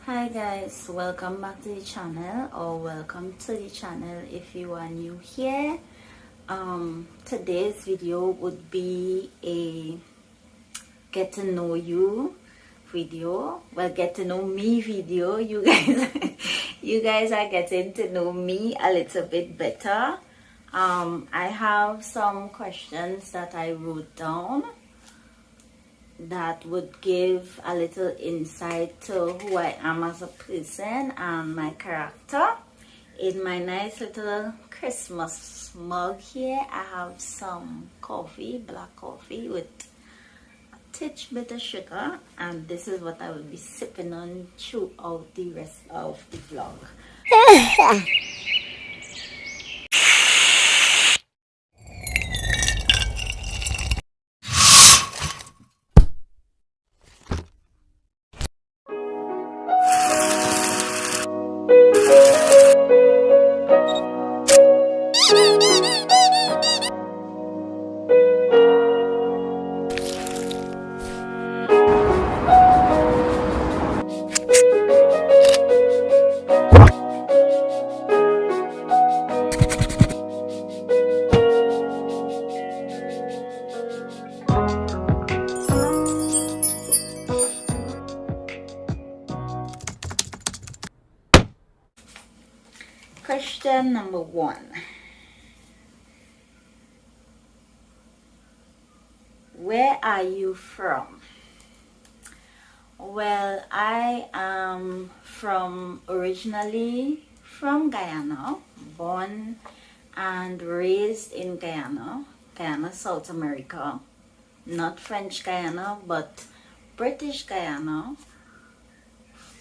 Hi guys, welcome back to the channel, or welcome to the channel if you are new here. Today's video would be a get to know you video. Well, get to know me video. You guys you guys are getting to know me a little bit better. I have some questions that I wrote down that would give a little insight to who I am as a person and my character. In my nice little Christmas mug here, I have some coffee, black coffee with a titch bit of sugar, and this is what I will be sipping on throughout the rest of the vlog. Question number 1. Where are you from? Well, I am originally from Guyana, born and raised in Guyana, South America. Not French Guyana, but British Guyana,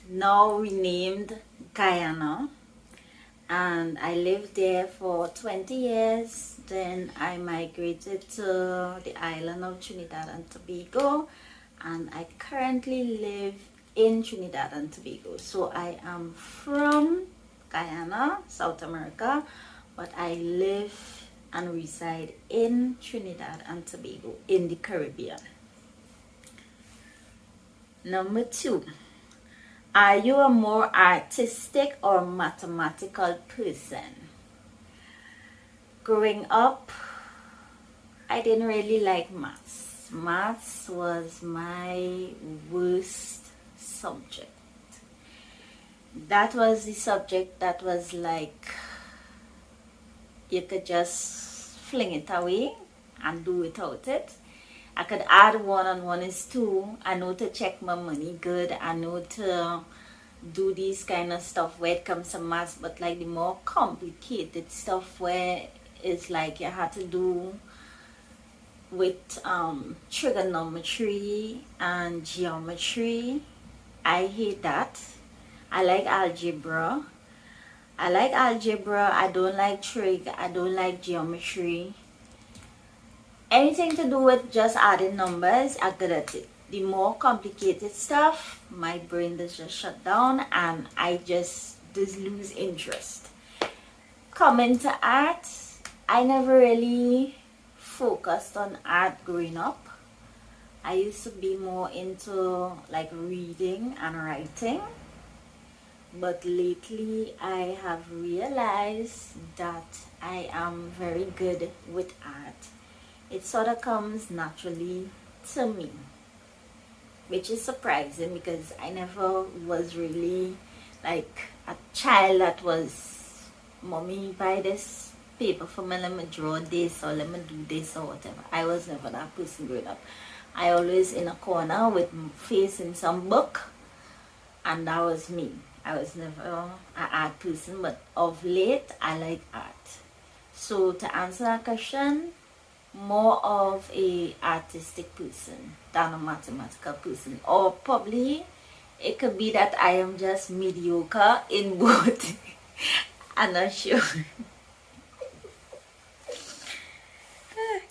now renamed Guyana. And I lived there for 20 years. Then I migrated to the island of Trinidad and Tobago, and I currently live in Trinidad and Tobago. So I am from Guyana, South America, but I live and reside in Trinidad and Tobago in the Caribbean. Number 2. Are you a more artistic or mathematical person? Growing up, I didn't really like maths. Maths was my worst subject. That was the subject that was like, you could just fling it away and do without it. I could add 1 and 1 is 2. I know to check my money good. I know to do these kind of stuff where it comes to maths, but like the more complicated stuff where it's like you have to do with trigonometry and geometry, I hate that. I like algebra. I don't like trig. I don't like geometry. Anything to do with just adding numbers, I'm good at it. The more complicated stuff, my brain does just shut down and I just lose interest. Coming to art, I never really focused on art growing up. I used to be more into like reading and writing. But lately I have realized that I am very good with art. It sort of comes naturally to me, which is surprising because I never was really like a child that was, mommy, buy this paper for me, let me draw this or let me do this or whatever. I was never that person growing up. I always in a corner with my face in some book, and that was me. I was never an art person, but of late I like art. So to answer that question, more of a artistic person than a mathematical person, or probably it could be that I am just mediocre in both. I'm not sure.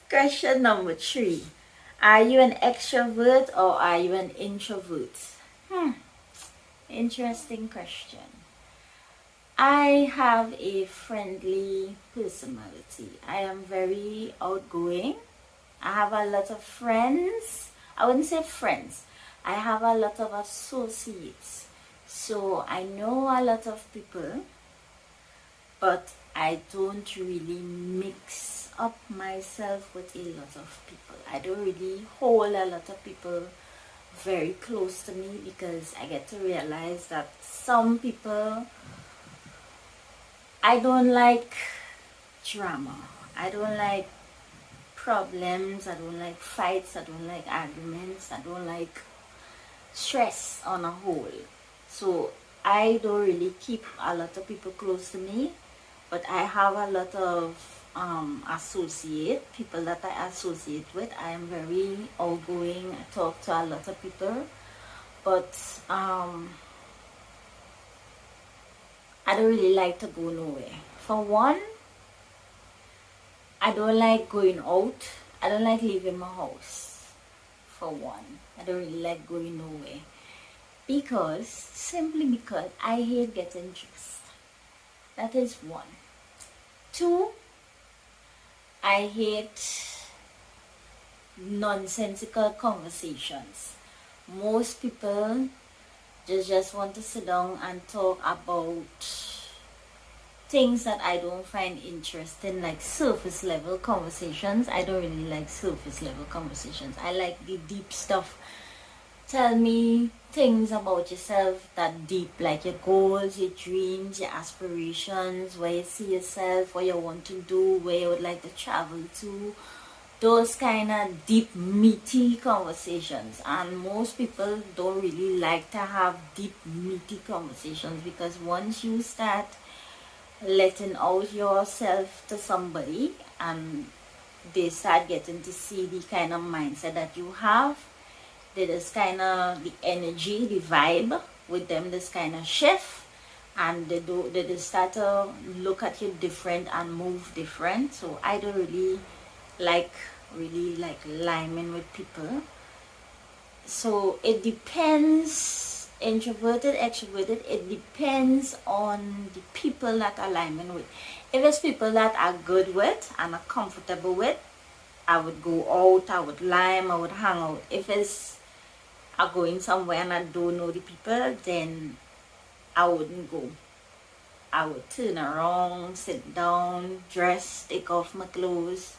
Question number 3. Are you an extrovert or are you an introvert? Interesting question. I have a friendly personality. I am very outgoing. I have a lot of friends. I wouldn't say friends. I have a lot of associates So I know a lot of people, but I don't really mix up myself with a lot of people. I don't really hold a lot of people very close to me, because I get to realize that some people, I don't like drama. I don't like problems. I don't like fights. I don't like arguments. I don't like stress on a whole. So I don't really keep a lot of people close to me, but I have a lot of people that I associate with. I am very outgoing. I talk to a lot of people, but I don't really like to go nowhere. For one, I don't like going out. I don't like leaving my house. For one, I don't really like going nowhere, simply because I hate getting dressed. That is one. Two, I hate nonsensical conversations. Most people just want to sit down and talk about things that I don't find interesting, like surface level conversations. I don't really like surface level conversations. I like the deep stuff. Tell me things about yourself that deep, like your goals, your dreams, your aspirations, where you see yourself, what you want to do, where you would like to travel to. Those kind of deep, meaty conversations. And most people don't really like to have deep, meaty conversations, because once you start letting out yourself to somebody and they start getting to see the kind of mindset that you have, there is kind of the energy, the vibe with them, this kind of shift, and they start to look at you different and move different. So I don't like really like liming with people. So it depends, introverted, extroverted, it depends on the people that I'm liming with. If it's people that I'm good with and I'm comfortable with, I would go out, I would lime, I would hang out. If it's I'm going somewhere and I don't know the people, then I wouldn't go. I would turn around, sit down, dress, take off my clothes.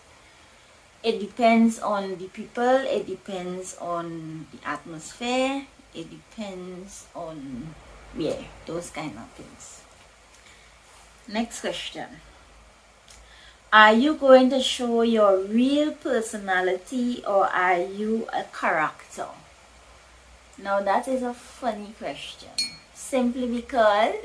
It depends on the people, it depends on the atmosphere, it depends on, yeah, those kind of things. Next question. Are you going to show your real personality, or are you a character? Now that is a funny question. Simply because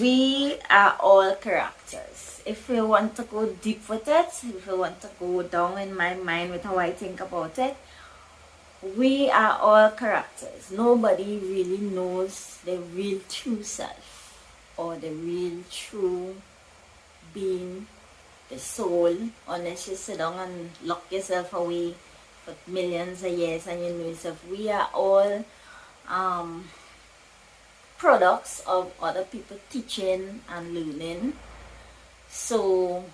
we are all characters. If we want to go deep with it, if we want to go down in my mind with how I think about it, we are all characters. Nobody really knows the real true self, or the real true being, the soul, unless you sit down and lock yourself away for millions of years and you know yourself. We are all products of other people teaching and learning. So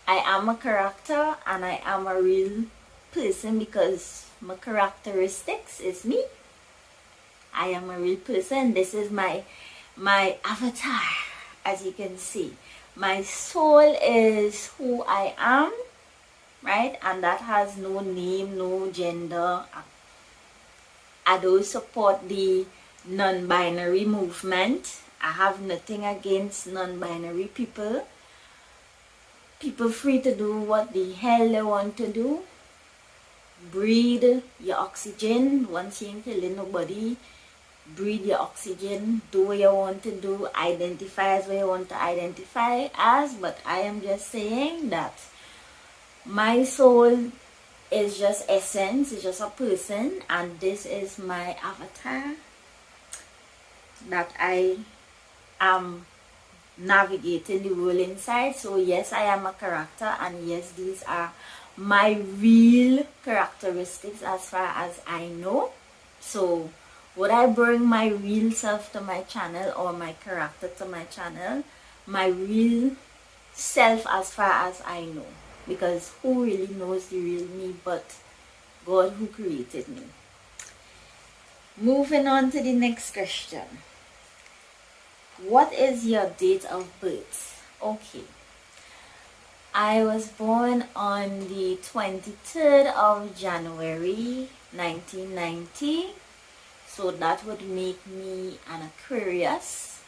I am a character and I am a real person, because my characteristics is me. I am a real person. This is my avatar, as you can see. My soul is who I am, right? And that has no name, no gender. I don't support the non-binary movement. I have nothing against non-binary people. People free to do what the hell they want to do. Breathe your oxygen. Once you ain't killing nobody, breathe your oxygen. Do what you want to do. Identify as what you want to identify as. But I am just saying that my soul is just essence. It's just a person. And this is my avatar that I am navigating the world inside. So yes, I am a character, and yes, these are my real characteristics as far as I know. So would I bring my real self to my channel, or my character to my channel? My real self as far as I know, because who really knows the real me but God, who created me. Moving on to the next question. What is your date of birth? Okay. I was born on the 23rd of January 1990. So that would make me an Aquarius.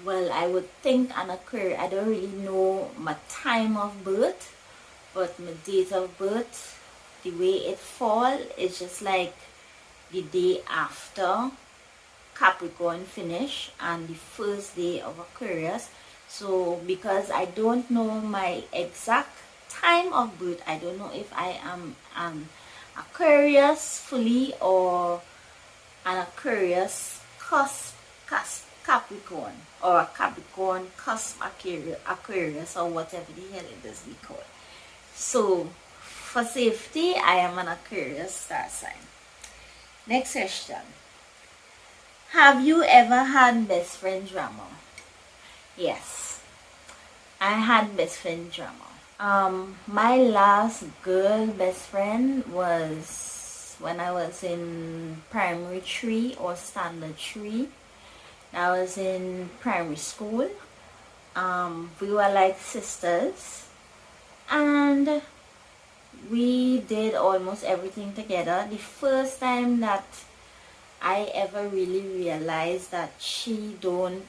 Well, I would think an Aquarius. I don't really know my time of birth, but my date of birth, the way it fall is just like the day after Capricorn finish and the first day of Aquarius. So because I don't know my exact time of birth, I don't know if I am an Aquarius fully or an Aquarius cusp Capricorn, or a Capricorn cusp Aquarius, or whatever the hell it is we call. So for safety, I am an Aquarius star sign. Next question. Have you ever had best friend drama? Yes, I had best friend drama. My last girl best friend was when I was in primary 3 or standard 3. I was in primary school. We were like sisters, and we did almost everything together. The first time that I ever really realized that she don't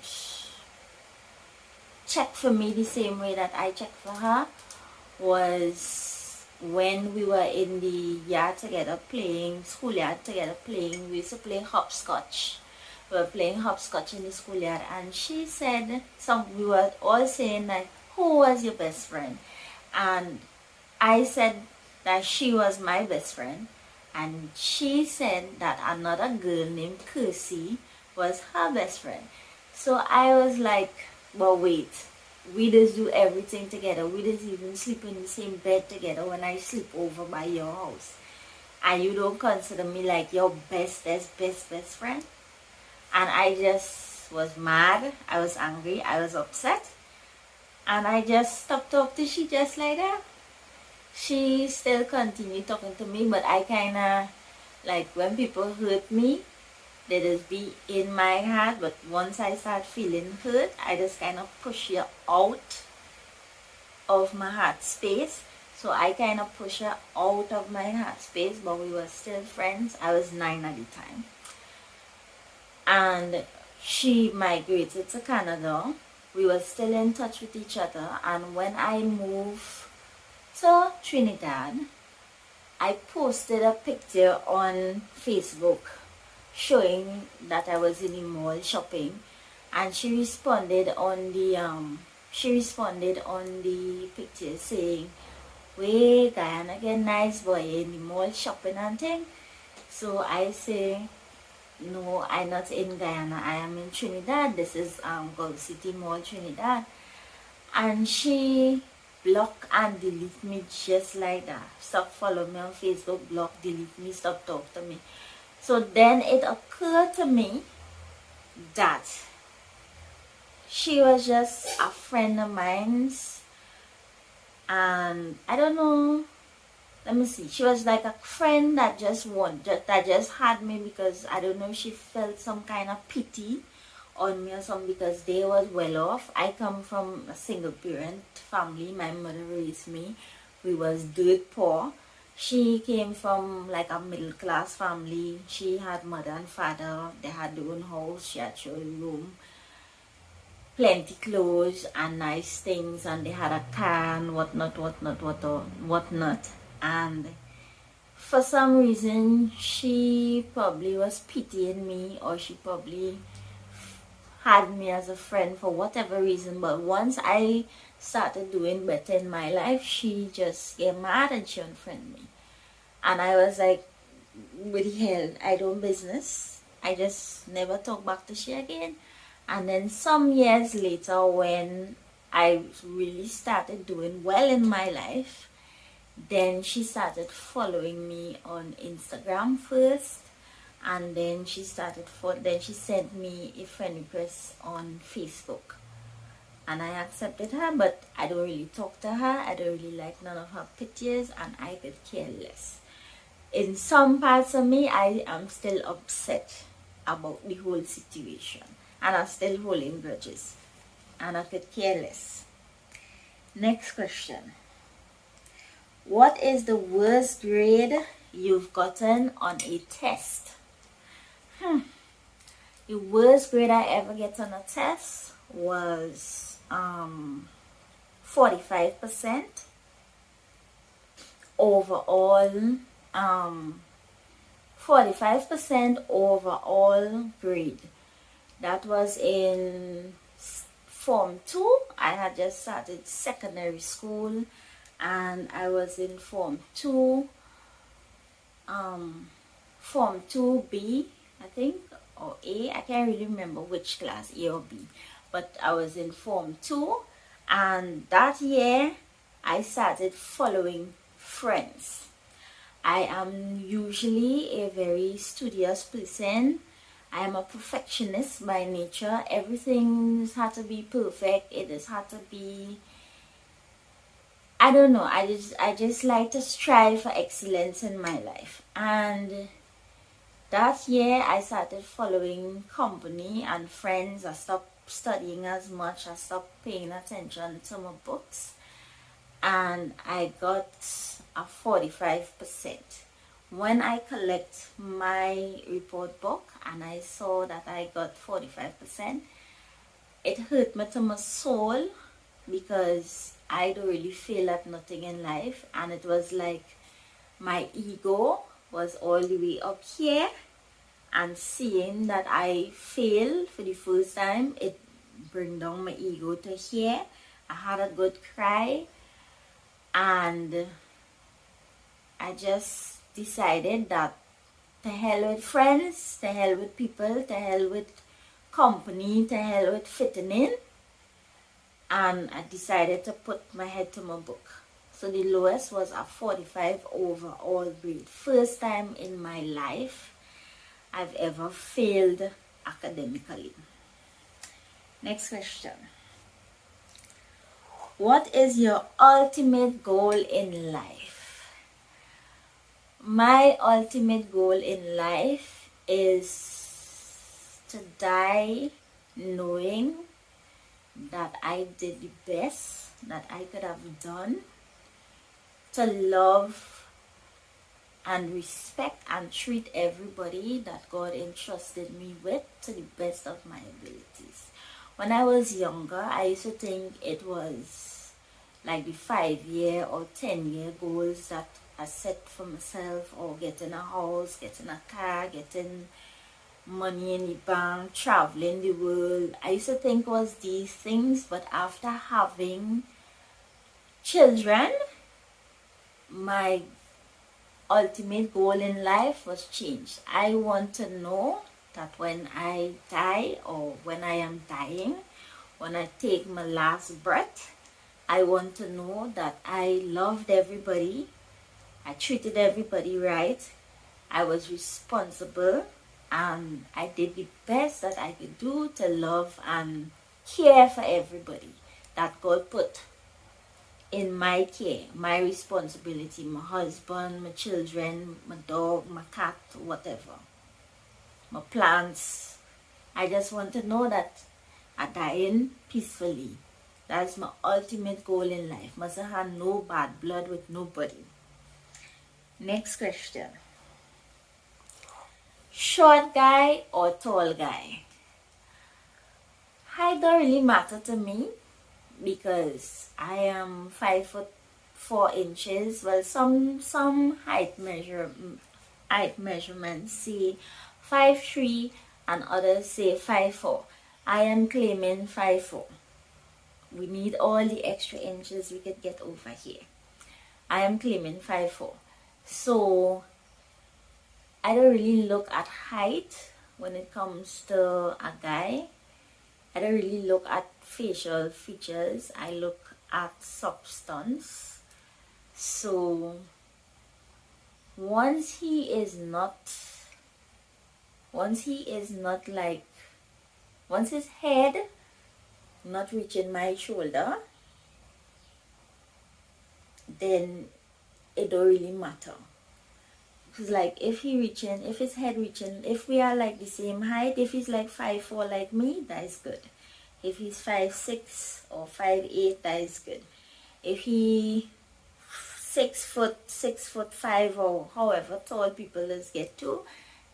check for me the same way that I check for her was when we were in the yard together playing, schoolyard together playing. We used to play hopscotch. We were playing hopscotch in the schoolyard, and she said, we were all saying like, who was your best friend? And I said that she was my best friend, and she said that another girl named Kirsty was her best friend. So I was like, well, wait, we just do everything together. We just even sleep in the same bed together when I sleep over by your house, and you don't consider me like your best friend? And I just was mad, I was angry, I was upset, and I just stopped talking to she just like that. She still continued talking to me, but I kind of, like, when people hurt me, they just be in my heart, but once I start feeling hurt, I just kind of push you out of my heart space. So I kind of push her out of my heart space, but we were still friends. I was 9 at the time. And she migrated to Canada. We were still in touch with each other, and when I moved to Trinidad, I posted a picture on Facebook showing that I was in the mall shopping, and she responded on the picture saying, "Wait, Guyana get nice boy in the mall shopping and thing." So I say, "No, I'm not in Guyana. I am in Trinidad. This is Gulf City Mall, Trinidad." And she block and delete me just like that. Stop following me on Facebook, block, delete me, stop talk to me. So then it occurred to me that she was just a friend of mine's, and I don't know, let me see, she was like a friend that just had me because I don't know, she felt some kind of pity on me or something, because they was well off. I come from a single parent family. My mother raised me. We was dirt poor. She came from like a middle class family. She had mother and father. They had their own house. She had her own room, plenty clothes and nice things, and they had a car and whatnot. And for some reason, she probably was pitying me, or she probably had me as a friend for whatever reason. But once I started doing better in my life, she just get mad and she unfriended me. And I was like, what the hell, I don't business. I just never talk back to she again. And then some years later, when I really started doing well in my life, then she started following me on Instagram first, and then she sent me a friend request on Facebook, and I accepted her. But I don't really talk to her. I don't really like none of her pictures, and I could care less. in some parts of me, I am still upset about the whole situation, and I'm still holding grudges, and I could care less. Next question. What is the worst grade you've gotten on a test? The worst grade I ever get on a test was 45% overall, 45% overall grade. That was in Form 2. I had just started secondary school, and I was in Form 2, Form 2B, I think, or A. I can't really remember which class, A or B. But I was in Form 2, and that year I started following friends. I am usually a very studious person. I am a perfectionist by nature. Everything had to be perfect. It has had to be, I don't know, I just like to strive for excellence in my life. And that year I started following company and friends. I stopped studying as much. I stopped paying attention to my books, and I got a 45%. When I collect my report book and I saw that I got 45%, it hurt me to my soul, because I don't really feel at nothing in life, and it was like my ego was all the way up here, and seeing that I failed for the first time, it bring down my ego to here. I had a good cry, and I just decided that to hell with friends, to hell with people, to hell with company, to hell with fitting in. And I decided to put my head to my book. So the lowest was a 45 overall grade. First time in my life I've ever failed academically. Next question. What is your ultimate goal in life? My ultimate goal in life is to die knowing that I did the best that I could have done, to love and respect and treat everybody that God entrusted me with to the best of my abilities. When I was younger, I used to think it was like the 5-year or 10-year goals that I set for myself, or getting a house, getting a car, getting money in the bank, traveling the world. I used to think was these things, but after having children, my ultimate goal in life was changed. I want to know that when I die, or when I am dying, when I take my last breath, I want to know that I loved everybody, I treated everybody right, I was responsible, and I did the best that I could do to love and care for everybody that God put in my care, my responsibility, my husband, my children, my dog, my cat, whatever, my plants. I just want to know that I'm dying peacefully. That's my ultimate goal in life. Must have no bad blood with nobody. Next question. Short guy or tall guy? Height don't really matter to me, because I am 5'4". Well, some height measurements say 5'3", and others say 5'4". I am claiming 5'4". We need all the extra inches we could get over here. I am claiming 5'4". So I don't really look at height when it comes to a guy. I don't really look at facial features. I look at substance. So once he is not like, once his head not reaching my shoulder, then it don't really matter. Because like if his head reaching, if we are like the same height, if he's like 5'4" like me, that is good. If he's 5'6" or 5'8", that is good. If he 6', 6'5", or however tall people is get to,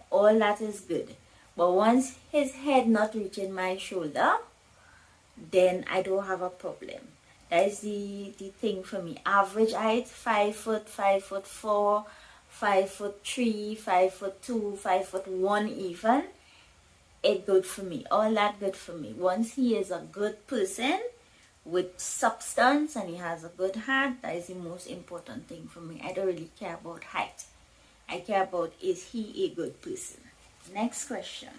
all that is good. But once his head not reaching my shoulder, then I don't have a problem. That is the thing for me. Average height, 5 foot, 5'4", 5'3", 5'2", 5'1" even. It good for me. All that good for me. Once he is a good person with substance and he has a good heart, that is the most important thing for me. I don't really care about height. I care about, is he a good person? Next question.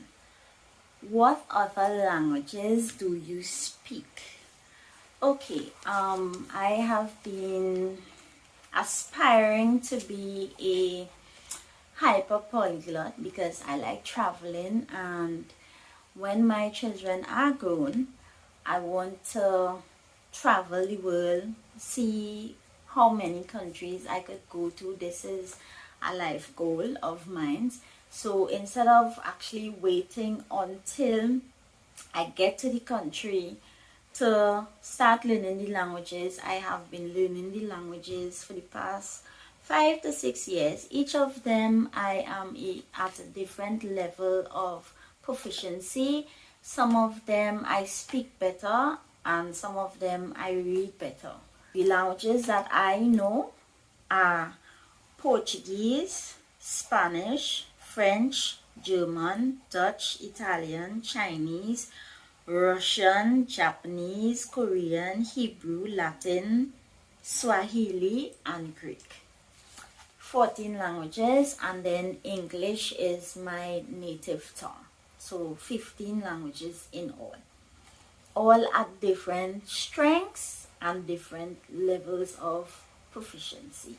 What other languages do you speak? Okay, I have been aspiring to be a hyper polyglot because I like traveling, and when my children are grown, I want to travel the world, see how many countries I could go to. This is a life goal of mine. So instead of actually waiting until I get to the country to start learning the languages, I have been learning the languages for the past 5 to 6 years. Each of them I am at a different level of proficiency. Some of them I speak better and some of them I read better. The languages that I know are Portuguese, Spanish, French, German, Dutch, Italian, Chinese, Russian, Japanese, Korean, Hebrew, Latin, Swahili, and Greek. 14 languages, and then English is my native tongue. So 15 languages in all at different strengths and different levels of proficiency.